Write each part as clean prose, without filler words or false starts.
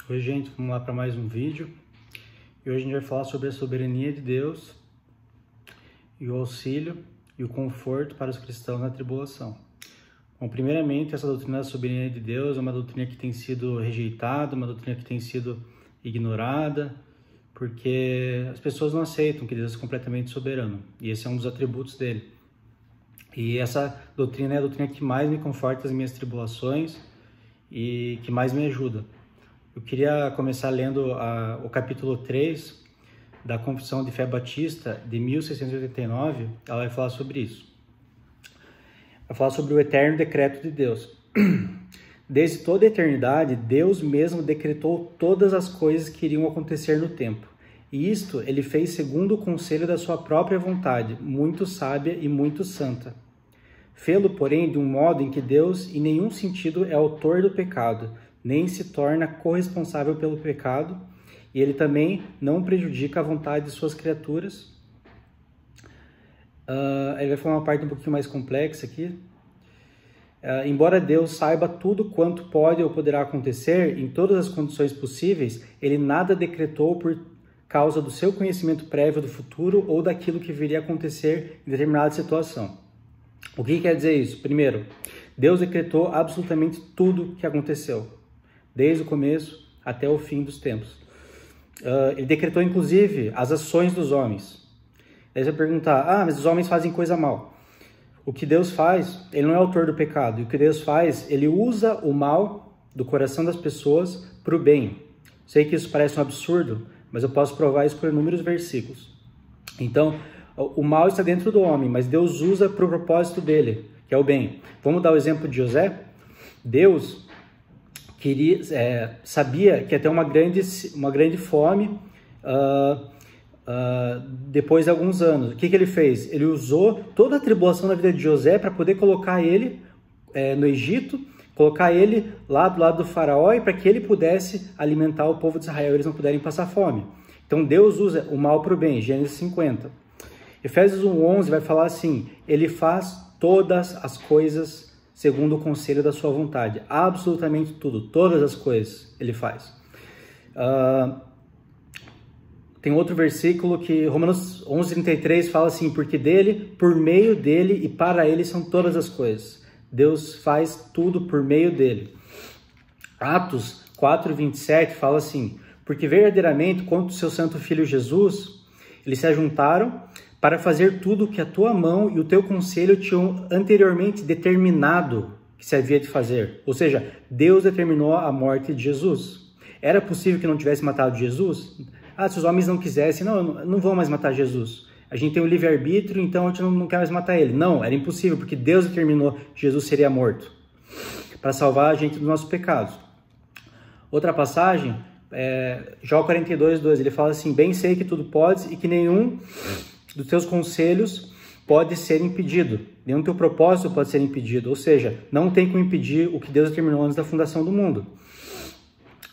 Oi, gente, vamos lá para mais um vídeo. E hoje a gente vai falar sobre a soberania de Deus e o auxílio e o conforto para os cristãos na tribulação. Bom, primeiramente, essa doutrina da soberania de Deus é uma doutrina que tem sido rejeitada, uma doutrina que tem sido ignorada, porque as pessoas não aceitam que Deus é completamente soberano, e esse é um dos atributos dele. E essa doutrina é a doutrina que mais me conforta nas minhas tribulações e que mais me ajuda. Eu queria começar lendo o capítulo 3 da Confissão de Fé Batista, de 1689. Ela vai falar sobre isso. Vai falar sobre o eterno decreto de Deus. Desde toda a eternidade, Deus mesmo decretou todas as coisas que iriam acontecer no tempo. E isto ele fez segundo o conselho da sua própria vontade, muito sábia e muito santa. Fê-lo, porém, de um modo em que Deus, em nenhum sentido, é autor do pecado, nem se torna corresponsável pelo pecado, e ele também não prejudica a vontade de suas criaturas. Ele vai falar uma parte um pouquinho mais complexa aqui. Embora Deus saiba tudo quanto pode ou poderá acontecer, em todas as condições possíveis, ele nada decretou por causa do seu conhecimento prévio do futuro ou daquilo que viria a acontecer em determinada situação. O que quer dizer isso? Primeiro, Deus decretou absolutamente tudo que aconteceu, desde o começo até o fim dos tempos. Ele decretou, inclusive, as ações dos homens. Aí você vai perguntar, mas os homens fazem coisa mal. O que Deus faz, ele não é autor do pecado. E o que Deus faz, ele usa o mal do coração das pessoas para o bem. Sei que isso parece um absurdo, mas eu posso provar isso por inúmeros versículos. Então, o mal está dentro do homem, mas Deus usa para o propósito dele, que é o bem. Vamos dar o exemplo de José? Deus sabia que ia ter uma grande fome depois de alguns anos. O que ele fez? Ele usou toda a tribulação da vida de José para poder colocar ele no Egito, colocar ele lá do lado do faraó, e para que ele pudesse alimentar o povo de Israel, eles não puderem passar fome. Então Deus usa o mal para o bem, Gênesis 50. Efésios 1:11 vai falar assim: ele faz todas as coisas segundo o conselho da sua vontade. Absolutamente tudo, todas as coisas ele faz. Tem outro versículo que, Romanos 11:33, fala assim: porque dele, por meio dele e para ele são todas as coisas. Deus faz tudo por meio dele. Atos 4:27 fala assim: porque verdadeiramente, quanto o seu santo filho Jesus, eles se ajuntaram para fazer tudo o que a tua mão e o teu conselho tinham anteriormente determinado que se havia de fazer. Ou seja, Deus determinou a morte de Jesus. Era possível que não tivesse matado Jesus? Se os homens não quisessem, não vão mais matar Jesus. A gente tem o livre-arbítrio, então a gente não quer mais matar ele. Não, era impossível, porque Deus determinou que Jesus seria morto para salvar a gente dos nossos pecados. Outra passagem, Jó 42:2, ele fala assim: bem sei que tudo podes e que nenhum dos teus conselhos pode ser impedido, nenhum teu propósito pode ser impedido, ou seja, não tem como impedir o que Deus determinou antes da fundação do mundo.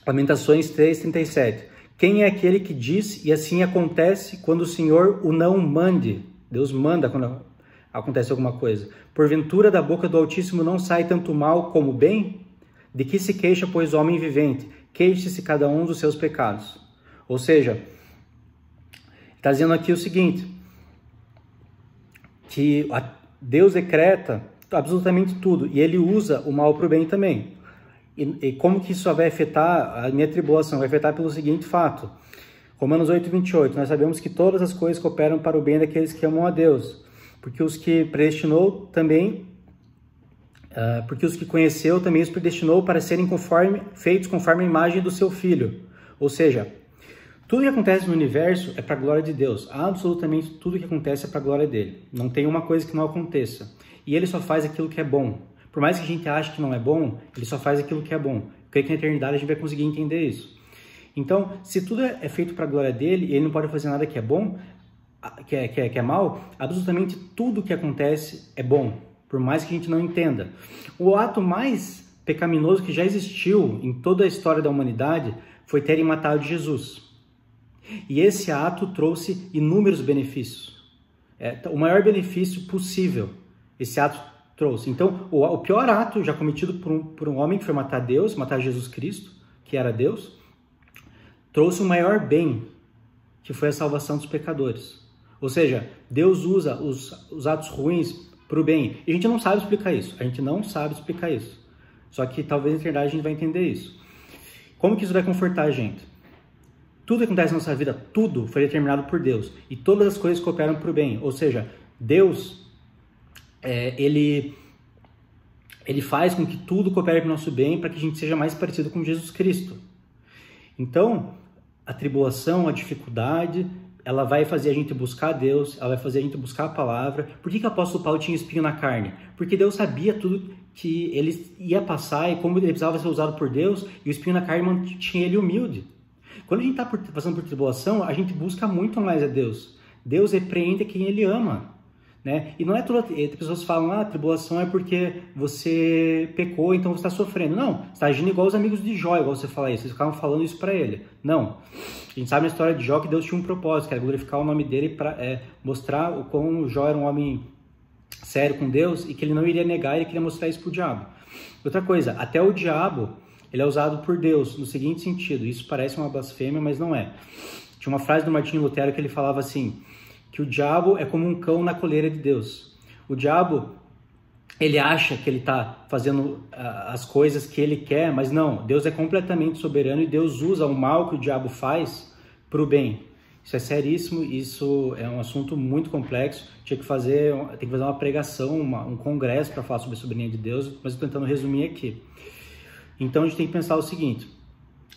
Lamentações 3:37, quem é aquele que diz e assim acontece quando o Senhor o não mande? Deus manda quando acontece alguma coisa. Porventura da boca do Altíssimo não sai tanto mal como bem? De que se queixa, pois, o homem vivente? Queixe-se cada um dos seus pecados. Ou seja, está dizendo aqui o seguinte: que Deus decreta absolutamente tudo, e ele usa o mal para o bem também. E como que isso vai afetar a minha tribulação? Vai afetar pelo seguinte fato. Romanos 8:28, nós sabemos que todas as coisas cooperam para o bem daqueles que amam a Deus, porque os que predestinou também, porque os que conheceu também os predestinou para serem feitos conforme a imagem do seu Filho. Ou seja, tudo que acontece no universo é para a glória de Deus. Absolutamente tudo que acontece é para a glória dele. Não tem uma coisa que não aconteça. E ele só faz aquilo que é bom. Por mais que a gente ache que não é bom, ele só faz aquilo que é bom. Eu creio que na eternidade a gente vai conseguir entender isso. Então, se tudo é feito para a glória dele e ele não pode fazer nada que é bom, que é mal, absolutamente tudo que acontece é bom, por mais que a gente não entenda. O ato mais pecaminoso que já existiu em toda a história da humanidade foi terem matado Jesus. E esse ato trouxe inúmeros benefícios. O maior benefício possível esse ato trouxe. Então, o pior ato já cometido por um homem que foi matar Deus, matar Jesus Cristo, que era Deus, trouxe o maior bem, que foi a salvação dos pecadores. Ou seja, Deus usa os atos ruins para o bem. E a gente não sabe explicar isso. A gente não sabe explicar isso. Só que talvez na eternidade a gente vai entender isso. Como que isso vai confortar a gente? Tudo que acontece na nossa vida, tudo foi determinado por Deus. E todas as coisas cooperam para o bem. Ou seja, Deus, ele faz com que tudo coopere para o nosso bem, para que a gente seja mais parecido com Jesus Cristo. Então, a tribulação, a dificuldade, ela vai fazer a gente buscar Deus, ela vai fazer a gente buscar a palavra. Por que o apóstolo Paulo tinha espinho na carne? Porque Deus sabia tudo que ele ia passar e como ele precisava ser usado por Deus, e o espinho na carne mantinha ele humilde. Quando a gente está passando por tribulação, a gente busca muito mais a Deus. Deus repreende quem ele ama. Né? E não é tudo. As pessoas falam, a tribulação é porque você pecou, então você está sofrendo. Não, você está agindo igual os amigos de Jó, igual você fala isso. Eles ficavam falando isso para ele. Não. A gente sabe na história de Jó que Deus tinha um propósito, que era glorificar o nome dele para mostrar o quão Jó era um homem sério com Deus e que ele não iria negar, ele queria mostrar isso para o diabo. Outra coisa, até o diabo, ele é usado por Deus no seguinte sentido. Isso parece uma blasfêmia, mas não é. Tinha uma frase do Martinho Lutero que ele falava assim, que o diabo é como um cão na coleira de Deus. O diabo, ele acha que ele está fazendo as coisas que ele quer, mas não. Deus é completamente soberano e Deus usa o mal que o diabo faz para o bem. Isso é seríssimo, isso é um assunto muito complexo. Tem que fazer uma pregação, um congresso para falar sobre a soberania de Deus, mas estou tentando resumir aqui. Então a gente tem que pensar o seguinte: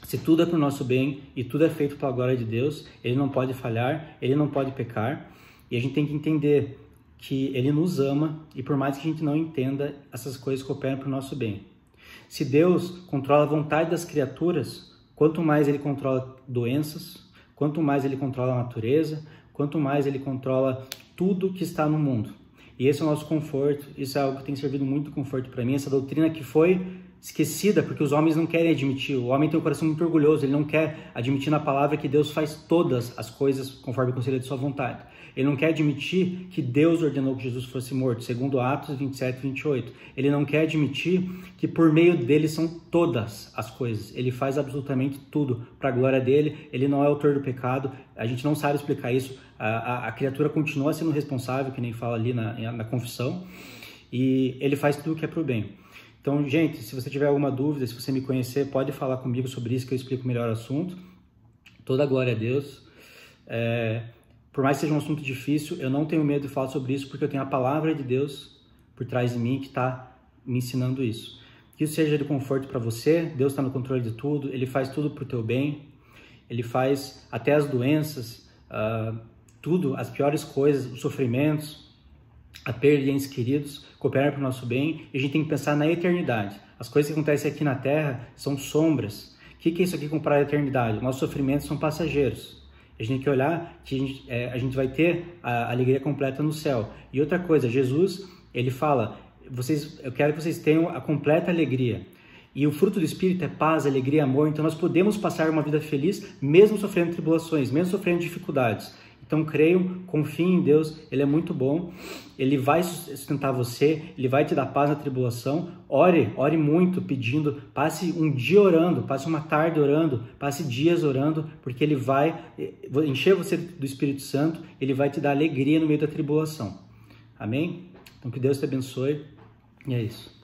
se tudo é para o nosso bem e tudo é feito pela glória de Deus, ele não pode falhar, ele não pode pecar, e a gente tem que entender que ele nos ama e por mais que a gente não entenda, essas coisas cooperam para o nosso bem. Se Deus controla a vontade das criaturas, quanto mais ele controla doenças, quanto mais ele controla a natureza, quanto mais ele controla tudo que está no mundo. E esse é o nosso conforto, isso é algo que tem servido muito conforto para mim, essa doutrina que foi esquecida porque os homens não querem admitir. O homem tem um coração muito orgulhoso, ele não quer admitir na palavra que Deus faz todas as coisas conforme o conselho de sua vontade. Ele não quer admitir que Deus ordenou que Jesus fosse morto, segundo Atos 27, 28. Ele não quer admitir que por meio dele são todas as coisas. Ele faz absolutamente tudo para a glória dele, ele não é autor do pecado, a gente não sabe explicar isso. A criatura continua sendo responsável, que nem fala ali na confissão, e ele faz tudo o que é para o bem. Então, gente, se você tiver alguma dúvida, se você me conhecer, pode falar comigo sobre isso que eu explico melhor o assunto. Toda glória a Deus. Por mais que seja um assunto difícil, eu não tenho medo de falar sobre isso porque eu tenho a palavra de Deus por trás de mim que está me ensinando isso. Que isso seja de conforto para você. Deus está no controle de tudo, ele faz tudo para o teu bem, ele faz até as doenças, tudo, as piores coisas, os sofrimentos, a perda de entes queridos, cooperam para o nosso bem, e a gente tem que pensar na eternidade. As coisas que acontecem aqui na Terra são sombras. O que é isso aqui comparado à eternidade? Nossos sofrimentos são passageiros. A gente tem que olhar que a gente vai ter a alegria completa no céu. E outra coisa, Jesus, ele fala, eu quero que vocês tenham a completa alegria. E o fruto do Espírito é paz, alegria, amor. Então nós podemos passar uma vida feliz mesmo sofrendo tribulações, mesmo sofrendo dificuldades. Então creiam, confiem em Deus, ele é muito bom, ele vai sustentar você, ele vai te dar paz na tribulação. Ore muito pedindo, passe um dia orando, passe uma tarde orando, passe dias orando, porque ele vai encher você do Espírito Santo, ele vai te dar alegria no meio da tribulação. Amém? Então que Deus te abençoe, e é isso.